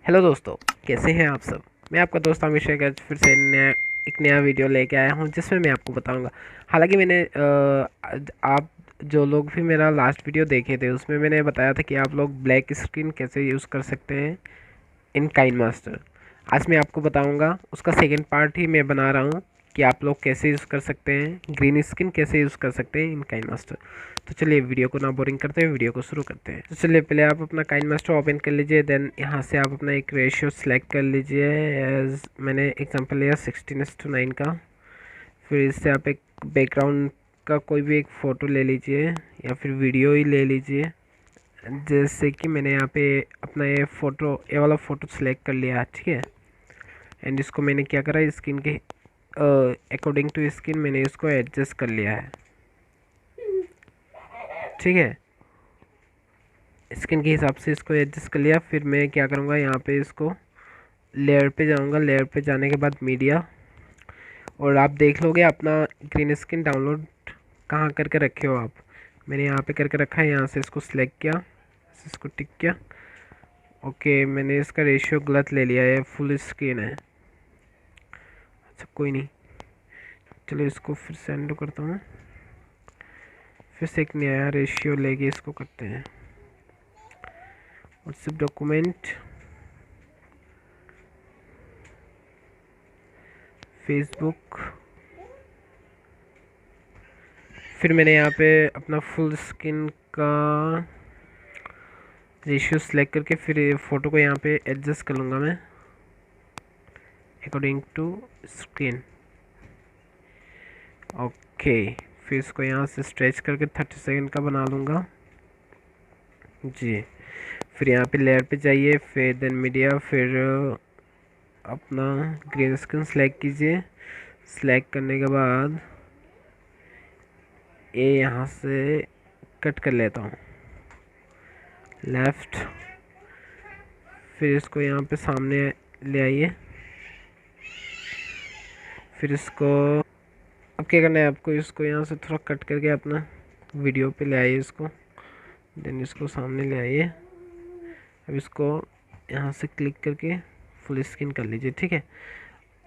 Hello दोस्तों, कैसे हैं आप सब। मैं आपका दोस्त हमेशा का फिर से एक नया वीडियो लेके आया हूं जिसमें मैं आपको बताऊंगा। हालांकि मैंने आप जो लोग भी मेरा लास्ट वीडियो देखे थे उसमें मैंने बताया था कि आप लोग ब्लैक स्क्रीन कैसे यूज़ कर सकते हैं इन काइनमास्टर। आज मैं आपको बताऊंगा, उसका सेकंड पार्ट ही मैं बना रहा हूँ कि आप लोग कैसे यूज़ कर सकते हैं, ग्रीन स्क्रीन कैसे यूज़ कर सकते हैं इन काइनमास्टर। तो चलिए वीडियो को ना बोरिंग करते हुए वीडियो को शुरू करते हैं। तो चलिए पहले आप अपना काइनमास्टर ओपन कर लीजिए, देन यहाँ से आप अपना एक रेशियो सेलेक्ट कर लीजिए। एज मैंने एग्जांपल लिया 16:9 का। फिर इससे आप एक बैकग्राउंड का कोई भी एक फ़ोटो ले लीजिए या फिर वीडियो ही ले लीजिए। जैसे कि मैंने यहाँ पे अपना ये वाला फ़ोटो सेलेक्ट कर लिया, ठीक है। एंड इसको मैंने क्या करा, स्किन के अकॉर्डिंग टू स्किन मैंने इसको एडजस्ट कर लिया है, ठीक है। स्किन के हिसाब से इसको एडजस्ट कर लिया। फिर मैं क्या करूँगा, यहाँ पे इसको लेयर पे जाऊँगा। लेयर पे जाने के बाद मीडिया, और आप देख लोगे अपना ग्रीन स्क्रीन डाउनलोड कहाँ करके रखे हो आप। मैंने यहाँ पे करके रखा है, यहाँ से इसको सिलेक्ट किया, इसको टिक किया। ओके, मैंने इसका रेशियो गलत ले लिया है, फुल स्क्रीन है। अच्छा कोई नहीं, चलो इसको फिर से एंडो करता हूँ। फिर से एक नया रेशियो लेके इसको करते हैं। WhatsApp document, Facebook. फिर मैंने यहाँ पे अपना फुल स्क्रीन का रेशियो सेलेक्ट करके फिर फ़ोटो को यहाँ पे एडजस्ट कर लूँगा मैं अकॉर्डिंग टू स्क्रीन। ओके, फिर इसको यहाँ से स्ट्रेच करके 30 सेकंड का बना लूँगा जी। फिर यहाँ पे लेयर पे जाइए, फिर देन मीडिया, फिर अपना ग्रीन स्क्रीन सेलेक्ट कीजिए। सेलेक्ट करने के बाद ये यहाँ से कट कर लेता हूँ लेफ़्ट। फिर इसको यहाँ पे सामने ले आइए। फिर इसको अब क्या करना है आपको, इसको यहाँ से थोड़ा कट करके अपना वीडियो पे ले आइए इसको, देन इसको सामने ले आइए। अब इसको यहाँ से क्लिक करके फुल स्क्रीन कर लीजिए, ठीक है।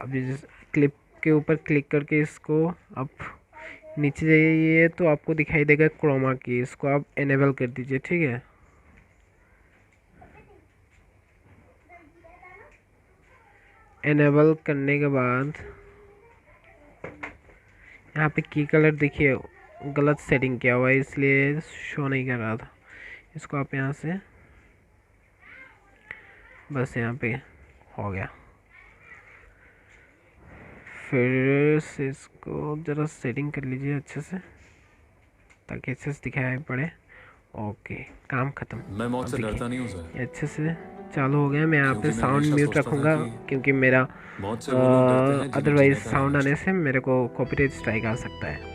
अब इस क्लिप के ऊपर क्लिक करके इसको आप नीचे जाइए तो आपको दिखाई देगा क्रोमा की, इसको आप इनेबल कर दीजिए, ठीक है। इनेबल करने के बाद यहाँ पे की कलर देखिए गलत सेटिंग किया हुआ है इसलिए शो नहीं कर रहा था। इसको आप यहाँ से बस यहाँ पे हो गया। फिर से इसको ज़रा सेटिंग कर लीजिए अच्छे से ताकि अच्छे से दिखाई पड़े। ओके, काम ख़त्म। मैं मौत अब से डरता नहीं हूँ देखिए सर, ये अच्छे से चालू हो गया। मैं यहाँ पे क्योंकि मैं साउंड हमेशा म्यूट सोचता था रखूँगा कि क्योंकि मेरा मौत से वो लोग डरते हैं जिन्हें अदरवाइज़ जीने का साउंड लालच आने है। से मेरे को कॉपीराइट स्ट्राइक आ सकता है।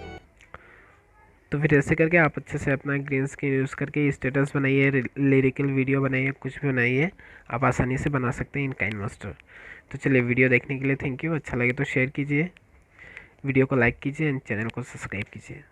तो फिर ऐसे करके आप अच्छे से अपना ग्रीन स्क्रीन यूज़ करके स्टेटस बनाइए, लिरिकल वीडियो बनाइए, कुछ भी बनाइए, आप आसानी से बना सकते हैं इन काइनमास्टर। तो चलिए, वीडियो देखने के लिए थैंक यू। अच्छा लगे तो शेयर कीजिए, वीडियो को लाइक कीजिए एंड चैनल को सब्सक्राइब कीजिए।